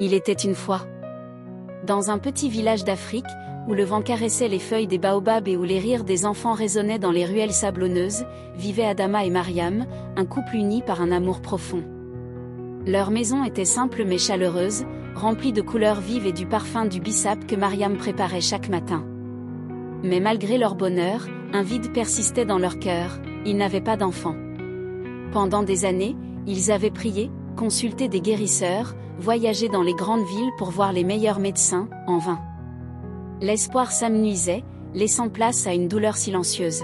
Il était une fois. Dans un petit village d'Afrique, où le vent caressait les feuilles des baobabs et où les rires des enfants résonnaient dans les ruelles sablonneuses, vivaient Adama et Mariam, un couple uni par un amour profond. Leur maison était simple mais chaleureuse, remplie de couleurs vives et du parfum du bissap que Mariam préparait chaque matin. Mais malgré leur bonheur, un vide persistait dans leur cœur, ils n'avaient pas d'enfants. Pendant des années, ils avaient prié, consulté des guérisseurs, voyagé dans les grandes villes pour voir les meilleurs médecins, en vain. L'espoir s'amenuisait, laissant place à une douleur silencieuse.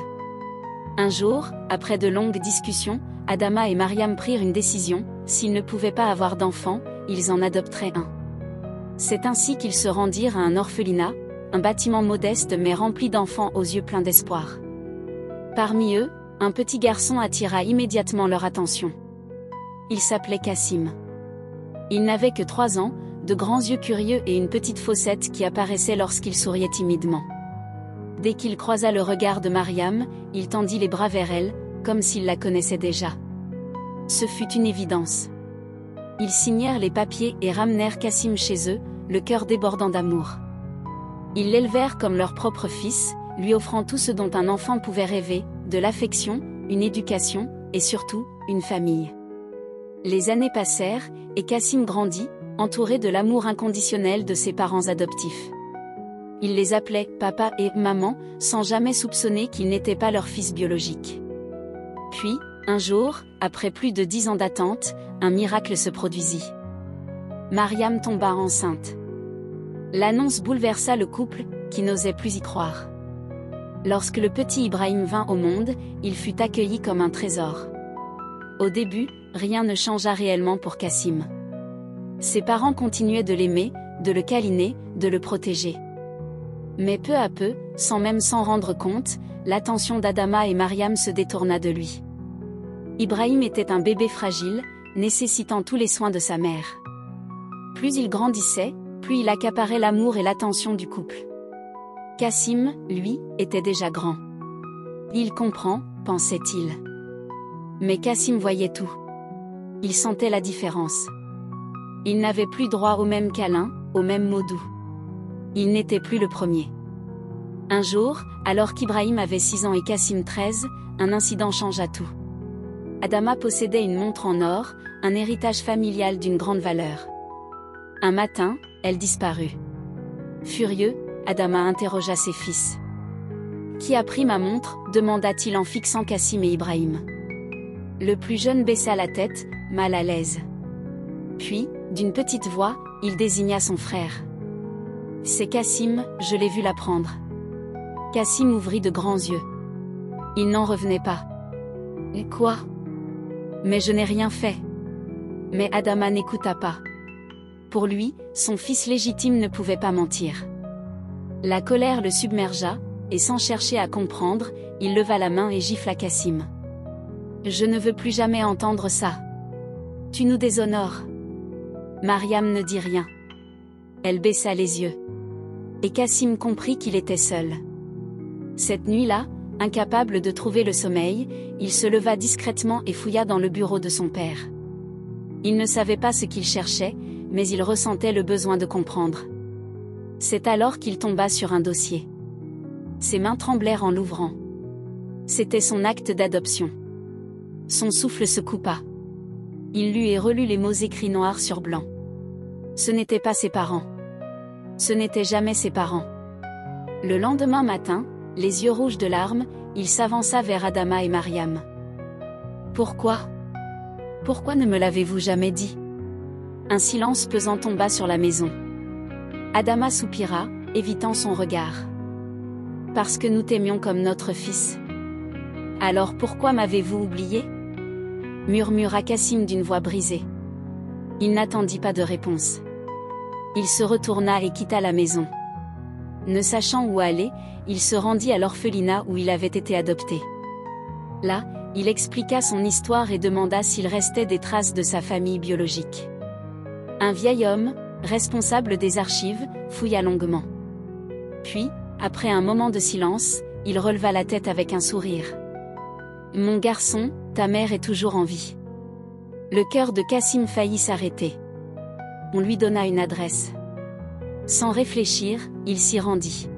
Un jour, après de longues discussions, Adama et Mariam prirent une décision, s'ils ne pouvaient pas avoir d'enfants, ils en adopteraient un. C'est ainsi qu'ils se rendirent à un orphelinat, un bâtiment modeste mais rempli d'enfants aux yeux pleins d'espoir. Parmi eux, un petit garçon attira immédiatement leur attention. Il s'appelait Kassim. Il n'avait que 3 ans, de grands yeux curieux et une petite fossette qui apparaissait lorsqu'il souriait timidement. Dès qu'il croisa le regard de Mariam, il tendit les bras vers elle, comme s'il la connaissait déjà. Ce fut une évidence. Ils signèrent les papiers et ramenèrent Kassim chez eux, le cœur débordant d'amour. Ils l'élevèrent comme leur propre fils, lui offrant tout ce dont un enfant pouvait rêver, de l'affection, une éducation, et surtout, une famille. Les années passèrent, et Kassim grandit, entouré de l'amour inconditionnel de ses parents adoptifs. Il les appelait « papa » et « maman », sans jamais soupçonner qu'ils n'étaient pas leur fils biologique. Puis, un jour, après plus de 10 ans d'attente, un miracle se produisit. Mariam tomba enceinte. L'annonce bouleversa le couple, qui n'osait plus y croire. Lorsque le petit Ibrahim vint au monde, il fut accueilli comme un trésor. Au début, rien ne changea réellement pour Kassim. Ses parents continuaient de l'aimer, de le câliner, de le protéger. Mais peu à peu, sans même s'en rendre compte, l'attention d'Adama et Mariam se détourna de lui. Ibrahim était un bébé fragile, nécessitant tous les soins de sa mère. Plus il grandissait, plus il accaparait l'amour et l'attention du couple. Kassim, lui, était déjà grand. Il comprend, pensait-il. Mais Kassim voyait tout. Il sentait la différence. Il n'avait plus droit au même câlin, aux mêmes mots doux. Il n'était plus le premier. Un jour, alors qu'Ibrahim avait 6 ans et Kassim 13, un incident changea tout. Adama possédait une montre en or, un héritage familial d'une grande valeur. Un matin, elle disparut. Furieux, Adama interrogea ses fils. « Qui a pris ma montre ?» demanda-t-il en fixant Kassim et Ibrahim. Le plus jeune baissa la tête, mal à l'aise. Puis, d'une petite voix, il désigna son frère. « C'est Kassim, je l'ai vu la prendre. » Kassim ouvrit de grands yeux. Il n'en revenait pas. « Et quoi ? Mais je n'ai rien fait. » Mais Adama n'écouta pas. Pour lui, son fils légitime ne pouvait pas mentir. La colère le submergea, et sans chercher à comprendre, il leva la main et gifla Kassim. « Je ne veux plus jamais entendre ça. Tu nous déshonores. » Mariam ne dit rien. Elle baissa les yeux. Et Kassim comprit qu'il était seul. Cette nuit-là, incapable de trouver le sommeil, il se leva discrètement et fouilla dans le bureau de son père. Il ne savait pas ce qu'il cherchait, mais il ressentait le besoin de comprendre. C'est alors qu'il tomba sur un dossier. Ses mains tremblèrent en l'ouvrant. C'était son acte d'adoption. Son souffle se coupa. Il lut et relut les mots écrits noir sur blanc. Ce n'étaient pas ses parents. Ce n'étaient jamais ses parents. Le lendemain matin, les yeux rouges de larmes, il s'avança vers Adama et Mariam. « Pourquoi ? Pourquoi ne me l'avez-vous jamais dit ?» Un silence pesant tomba sur la maison. Adama soupira, évitant son regard. « Parce que nous t'aimions comme notre fils. »« Alors pourquoi m'avez-vous oublié ?» murmura Kassim d'une voix brisée. Il n'attendit pas de réponse. Il se retourna et quitta la maison. Ne sachant où aller, il se rendit à l'orphelinat où il avait été adopté. Là, il expliqua son histoire et demanda s'il restait des traces de sa famille biologique. Un vieil homme, responsable des archives, fouilla longuement. Puis, après un moment de silence, il releva la tête avec un sourire. « Mon garçon, ta mère est toujours en vie. » Le cœur de Kassim faillit s'arrêter. On lui donna une adresse. Sans réfléchir, il s'y rendit.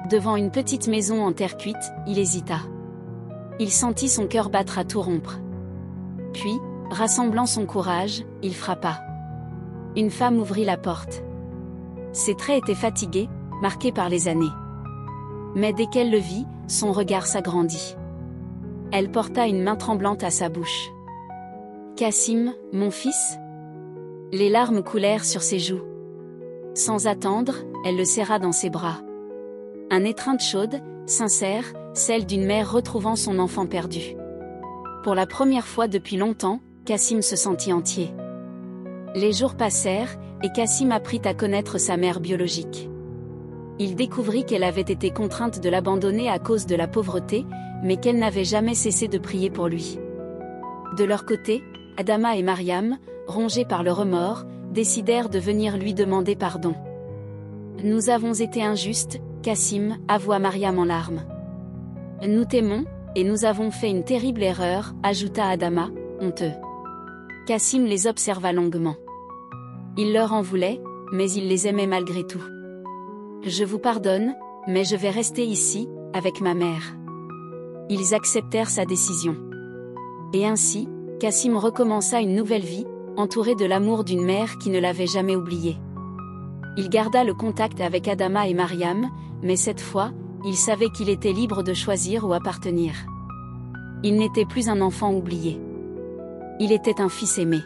Devant une petite maison en terre cuite, il hésita. Il sentit son cœur battre à tout rompre. Puis, rassemblant son courage, il frappa. Une femme ouvrit la porte. Ses traits étaient fatigués, marqués par les années. Mais dès qu'elle le vit, son regard s'agrandit. Elle porta une main tremblante à sa bouche. « Cassim, mon fils ?» Les larmes coulèrent sur ses joues. Sans attendre, elle le serra dans ses bras. Une étreinte chaude, sincère, celle d'une mère retrouvant son enfant perdu. Pour la première fois depuis longtemps, Cassim se sentit entier. Les jours passèrent, et Cassim apprit à connaître sa mère biologique. Il découvrit qu'elle avait été contrainte de l'abandonner à cause de la pauvreté, mais qu'elle n'avait jamais cessé de prier pour lui. De leur côté, Adama et Mariam, rongés par le remords, décidèrent de venir lui demander pardon. « Nous avons été injustes, Cassim, » avoua Mariam en larmes. « Nous t'aimons, et nous avons fait une terrible erreur, » ajouta Adama, honteux. Cassim les observa longuement. Il leur en voulait, mais il les aimait malgré tout. « Je vous pardonne, mais je vais rester ici, avec ma mère. » Ils acceptèrent sa décision. Et ainsi, Cassim recommença une nouvelle vie, entouré de l'amour d'une mère qui ne l'avait jamais oublié. Il garda le contact avec Adama et Mariam, mais cette fois, il savait qu'il était libre de choisir où appartenir. Il n'était plus un enfant oublié. Il était un fils aimé.